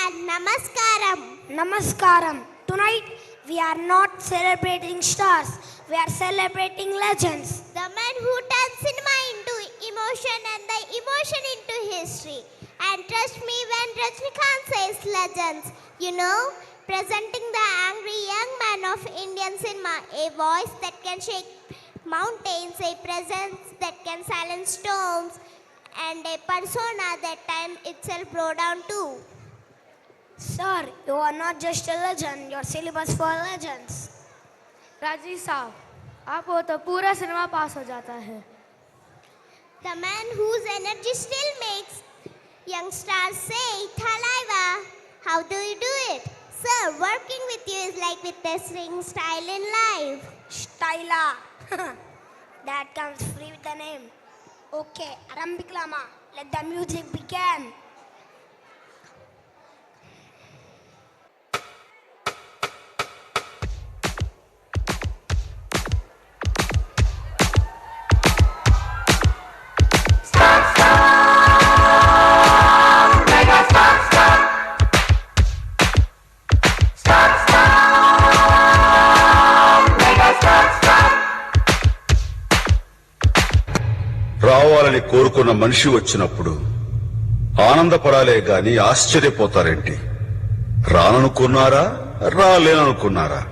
and Namaskaram. Namaskaram. Tonight we are not celebrating stars, we are celebrating legends. The man who turned cinema into emotion and the emotion into history. And trust me when Rajnikant says legends, presenting the angry young man of Indian cinema, a voice that can shake mountains, a presence that can silence storms, and a persona that time itself brought down too. Sir, you are not just a legend, you are syllabus for legends. Rajiv साहब, आप हो तो पूरा cinema पास हो जाता है. The man whose energy still makes young stars say, Thalaiva, how do you do it? Sir, working with you is like witnessing style in life. Styla. That comes free with the name. Okay, Arambic Lama, let the music begin. రావాలని కోరుకున్న మనిషి వచ్చినప్పుడు ఆనందపడాలే గాని ఆశ్చర్యపోతారేంటి? రాననుకున్నారా, రాలేననుకున్నారా?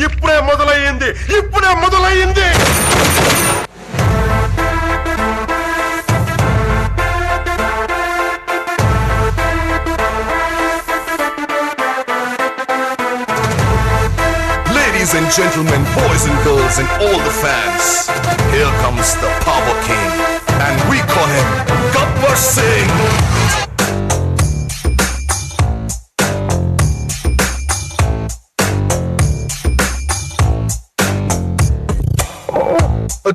ఇప్పుడే మొదలయ్యింది. Ladies and gentlemen, boys and girls and all the fans, here comes the Power King and we call him Gabbar Singh.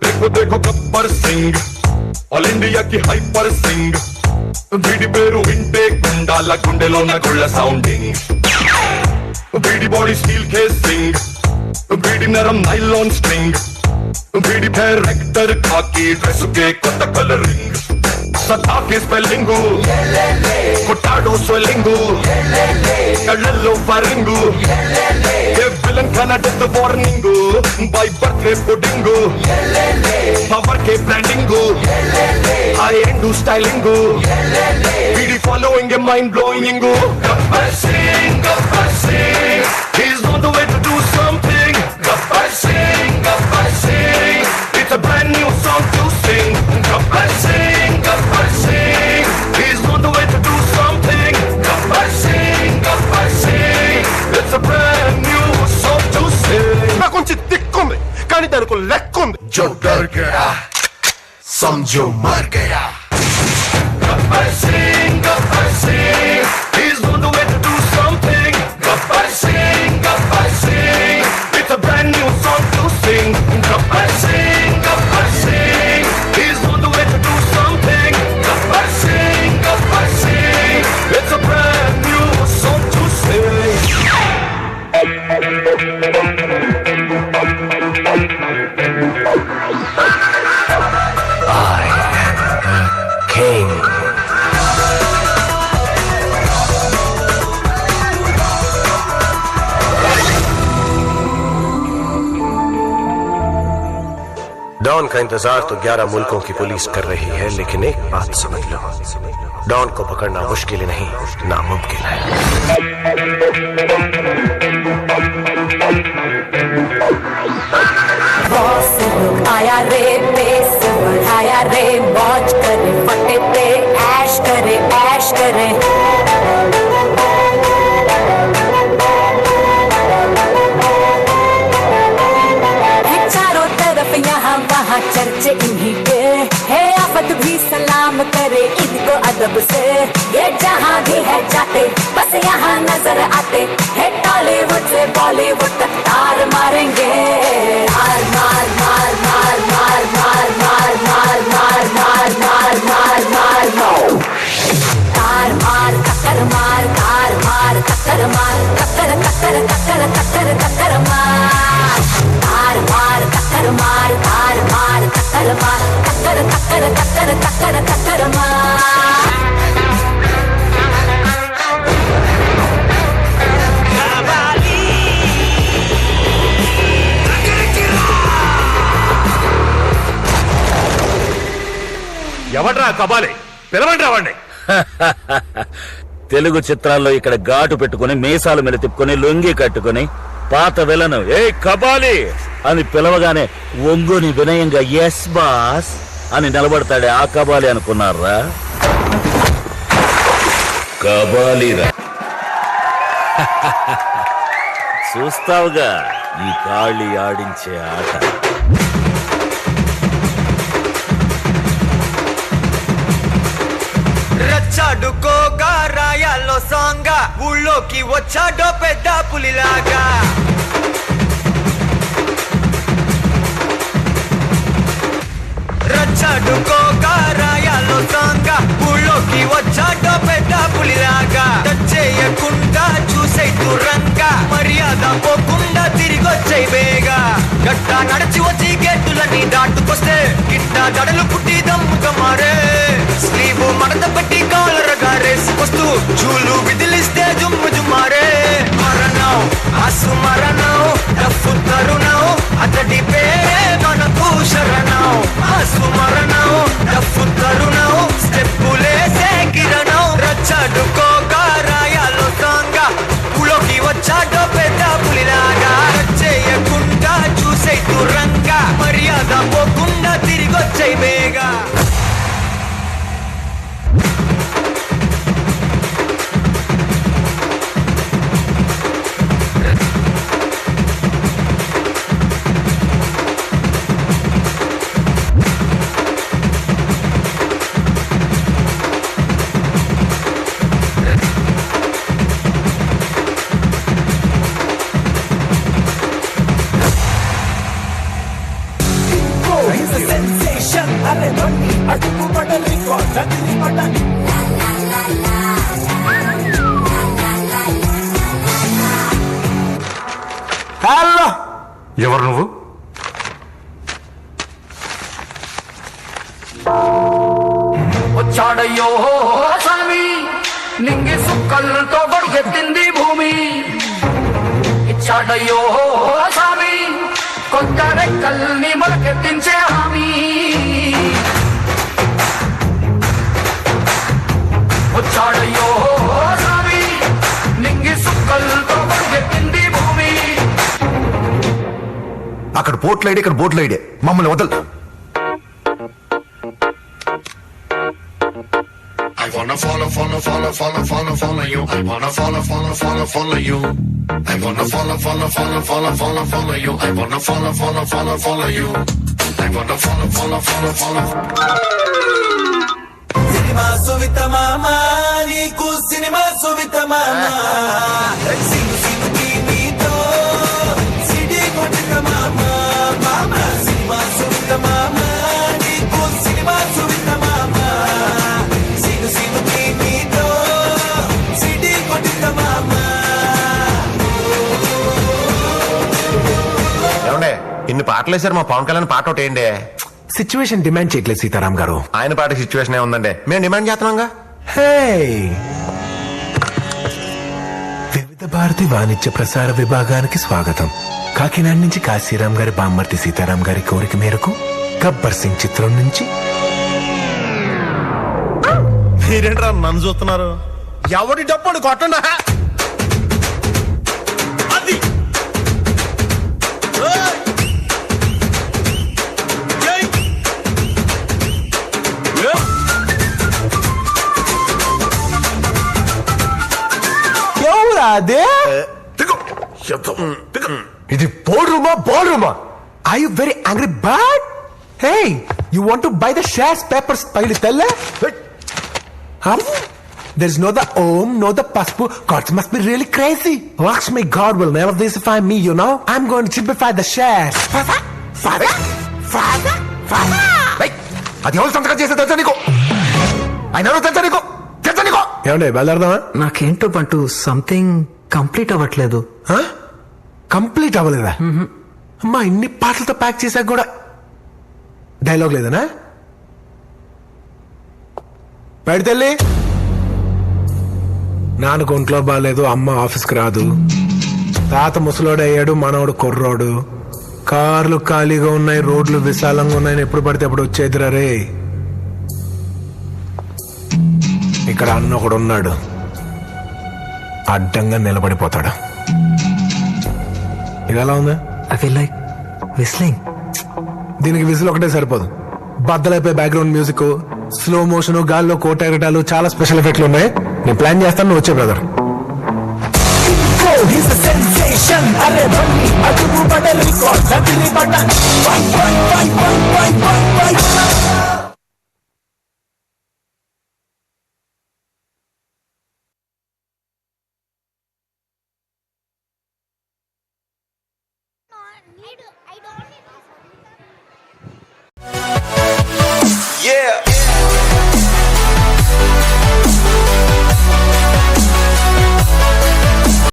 देखो देखो Gabbar Singh, all ఇండియాకి హైపర్ సింగ్. వీడి పేరు వింటే గుండాల గుండెలోన గుళ్ళ సౌండింగ్. వీడి బాడీ స్టీల్ కేసింగ్, వీడి నరం నైలాన్ స్ట్రింగ్. వీడి డైరెక్టర్ కాకి డ్రెస్ కే కొత్త కలరింగ్. సదా కే స్పెల్లింగ్, కొట్టాడో స్వెల్లింగ్, కళ్ళల్లో ఫరింగ్. ఏ విలన్ కన death warning, by birthday pudding. Power కే బ్రాండింగ్, హై ఎండ్ స్టైలింగ్. వీడి ఫాలోయింగ్ ఏ mind blowing. Gabbar Singh, Gabbar Singh, he's on the way to do something. Gabbar Singh, Gabbar Singh, it's a brand new song to sing. Gabbar Singh, Gabbar Singh, he's on the way to do something. Gabbar Singh, Gabbar Singh, it's a brand new song to sing. నాకు కొంచెం దిక్కుంది కానీ దానికి లెక్కుంది. जो डर गया समझो मर गया. Gabbar Singh, Gabbar Singh, he's on the way to do something. Gabbar Singh, Gabbar Singh, it's a brand new song to sing. Gabbar Singh, Gabbar Singh, he's on the way to do something. Gabbar Singh, Gabbar Singh, it's a brand new song to sing. Don का इंतजार तो 11 मुल्कों की police कर रही है, लेकिन एक बात समझ लो, डॉन को पकड़ना मुश्किल नहीं, नामुमकिन है। बॉस लुक आया रे, पेस बढ़ाया रे, मौज करे फटे पे, ऐश करे ऐश करे। चारों तरफ यहाँ वहाँ चर्चे इन्हीं के है, आफत भी सलाम करे इनको अदब से। ये जहाँ भी है जाते बस यहाँ नजर आते है, टॉलीवुड से बॉलीवुड तक तार मारेंगे। मार मार मार मार मार मार मार मार मार मार मार मार मार मार तार मार टक्कर मार, तार मार टक्कर मार, टक्कर टक्कर टक्कर टक्कर टक्कर मार, तार मार टक्कर मार, तार मार टक्कर मार, टक्कर टक्कर टक्कर टक्कर टक्कर मार। ఎవడ్రా కబాలి? పిలవండి రావండి. తెలుగు చిత్రాల్లో ఇక్కడ ఘాటు పెట్టుకుని మీసాలు మీద తిప్పుకొని లొంగి కట్టుకుని పాత విలను ఏ కబాలి అని పిలవగానే ఒంగుని వినయంగా ఎస్ బాస్ అని నిలబడతాడే ఆ కబాలి అనుకున్నారా? కబాలిరా. చూస్తావుగా ఈ కాళీ ఆడించే ఆట. రచ్చాడుకోగా రాయాల్లో సాంగా, ఊళ్ళోకి వచ్చాడో పెద్ద పులిలాగా. రచ్చాడుకోగా రాయాల్లో సాంగా, ఊళ్ళోకి వచ్చాడో పెద్ద పులిలాగా. చేయకుండా చూసే దూరంగా, మర్యాద పోకుండా తిరిగొచ్చే వేగా. గట్ట నడిచి వచ్చి గేటులని దాటుకొస్తే గిట్ట దడలు పుట్టి దమ్ముగా మారే. స్లీవు మడత పెట్టి కాలరగా రేసుకొస్తూ చూలు విదిలిస్తే జుమ్ము జుమ్మారే. మరణం ఆసు మరణం డఫు తరుణం, అతడి పేరే మనకు శరణం. ఆసు మరణం డఫు తరుణం, స్టెప్పులేసే కిరణం. రచ్చాడుకోగా రాయాలో సాంగా, ఊళ్ళోకి వచ్చాడో పెద్ద పులిలాగా. చేయకుండా చూసే దూరంగా, మర్యాద పోకుండా తిరిగొచ్చే వేగా. హలో, ఎవరు నువ్వు? వచ్చాడయ్యో స్వామి, నింగి సుక్కలతో గొడుగెత్తింది భూమి. ఇచ్చాడయ్యో స్వామి, కొత్త రెక్కల్ని మొలకెత్తించే హామీ. వచ్చాడయ్యో స్వామి, నింగి సుక్కలతో గొడుగెత్తింది భూమి. అక్కడ పోట్లైడే, ఇక్కడ బోట్లైడే, మమ్మల్ని వదలు. I wanna follow, follow, follow, follow, follow, follow you. I wanna follow, follow, follow, follow you. I wanna follow, follow, follow, follow, follow, follow you. I wanna follow, follow, follow, follow you. I wanna follow, follow, follow, follow. Cinema Suvitha మామ, నీకు cinema Suvitha మామ. సిను సినుకి నీతో city కొట్టుక మామ. మామ cinema Suvitha మామ, నీకు cinema Suvitha మామ. సిను సినుకి నీతో సిటీ కొట్టుక మామ. ఏమండే ఇన్ని పాటలు వేశారు, మా పవన్ కళ్యాణ్ పాట ఒకటి ఏంటి? సిచ్యువేషన్ డిమాండ్ చేయట్లేదు సీతారాం గారు. ఆయన పాట సిచ్యువేషన్ ఏముందండి, మేము డిమాండ్ చేస్తున్నాంగా. వివిధ భారతి వాణిజ్య ప్రసార విభాగానికి స్వాగతం. కాకినాడ నుంచి కాశీరాం గారి బామ్మర్తి సీతారాం గారి కోరిక మేరకు గబ్బర్ సింగ్ చిత్రం నుంచి. మీరేంట్రా నన్ను చూస్తున్నారు? ఎవడి డప్పుడు కొట్టండా అది. ఎవరా అదే? ఇది board రూమా? Are you very angry bird? Hey, you want to buy the shares papers పైలు తెల్ల? There's no the om, no the paspu. God must be really crazy. Lakshmi God will never disify me, you know. I'm going to typify the shares. Father. అది ఎవరు సంతకం చేస్తే తెలుసా నీకు? ఆయన ఎవరు తెలుసా నీకు? ఏమండి బయలుదేరదామా? నాకేంటో పంటూ సంథింగ్ కంప్లీట్ అవ్వట్లేదు. కంప్లీట్ అవ్వలేదా? అమ్మా ఇన్ని పాటలతో ప్యాక్ చేశాక కూడా డైలాగ్ లేదనా? బయట తల్లి, నాన్నకు ఒంట్లో బాగాలేదు, అమ్మ ఆఫీస్కి రాదు, తాత ముసలోడు అయ్యాడు, మనవడు కుర్రోడు, కార్లు ఖాళీగా ఉన్నాయి, రోడ్లు విశాలంగా ఉన్నాయని ఎప్పుడు పడితే అప్పుడు వచ్చేదిరా రే. ఇక్కడ అన్న ఒకడు ఉన్నాడు, అడ్డంగా నిలబడిపోతాడు. ఇది ఎలా ఉందా? I feel like whistling. దీనికి విజిల్ ఒకటే సరిపోదు, బద్దలైపోయి బ్యాక్గ్రౌండ్ మ్యూజిక్, స్లో మోషన్, గాల్లో కోట ఎగటాలు, చాలా స్పెషల్ ఎఫెక్ట్లు ఉన్నాయి. నేను ప్లాన్ చేస్తాను, నువ్వు వచ్చే బ్రదర్. I don't